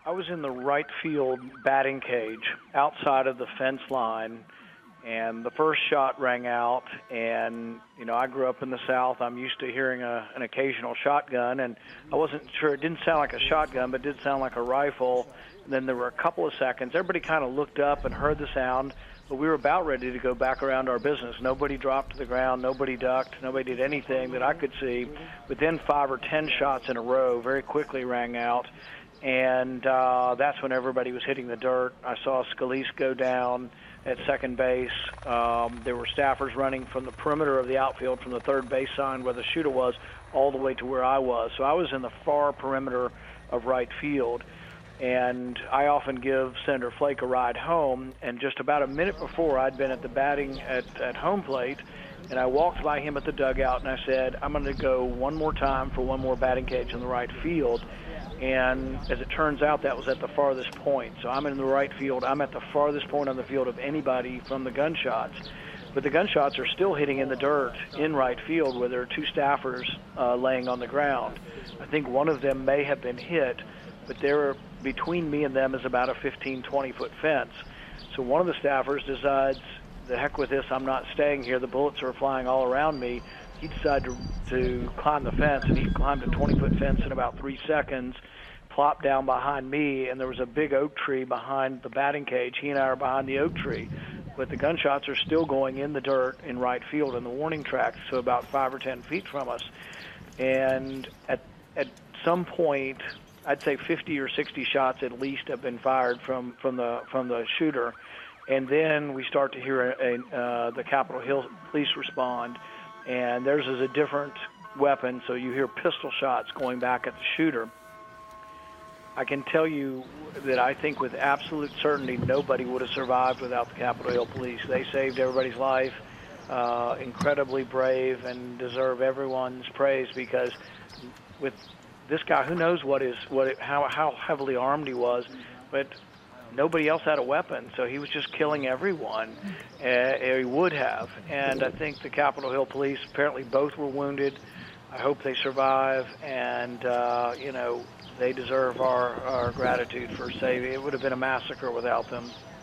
I was in the right field batting cage outside of the fence line, and the first shot rang out. And I grew up in the South. I'm used to hearing an occasional shotgun, and I wasn't sure. It didn't sound like a shotgun, but it did sound like a rifle. And then there were a couple of seconds. Everybody kind of looked up and heard the sound, but we were about ready to go back around our business. Nobody dropped to the ground. Nobody ducked. Nobody did anything that I could see. But then 5 or 10 shots in a row very quickly rang out. And that's when everybody was hitting the dirt. I saw Scalise go down at second base. There were staffers running from the perimeter of the outfield from the third base sign where the shooter was all the way to where I was. So I was in the far perimeter of right field. And I often give Senator Flake a ride home. And just about a minute before, I'd been at the batting at home plate, and I walked by him at the dugout, and I said, I'm going to go one more time for one more batting cage in the right field. And as it turns out, that was at the farthest point. So I'm in the right field. I'm at the farthest point on the field of anybody from the gunshots. But the gunshots are still hitting in the dirt in right field where there are 2 staffers laying on the ground. I think one of them may have been hit, but between me and them is about a 15, 20-foot fence. So one of the staffers decides, the heck with this, I'm not staying here. The bullets are flying all around me. He decided to climb the fence, and he climbed a 20-foot fence in about 3 seconds, plopped down behind me, and there was a big oak tree behind the batting cage. He and I are behind the oak tree, but the gunshots are still going in the dirt in right field in the warning tracks, so about 5 or 10 feet from us. And at some point, I'd say 50 or 60 shots at least have been fired from the shooter, and then we start to hear the Capitol Hill police respond, and theirs is a different weapon, so you hear pistol shots going back at the shooter. I can tell you that I think with absolute certainty nobody would have survived without the Capitol Hill police. They saved everybody's life, incredibly brave, and deserve everyone's praise, because with this guy, who knows how heavily armed he was, but nobody else had a weapon, so he was just killing everyone. He would have. And I think the Capitol Hill police, apparently both were wounded. I hope they survive, and they deserve our gratitude for saving. It would have been a massacre without them.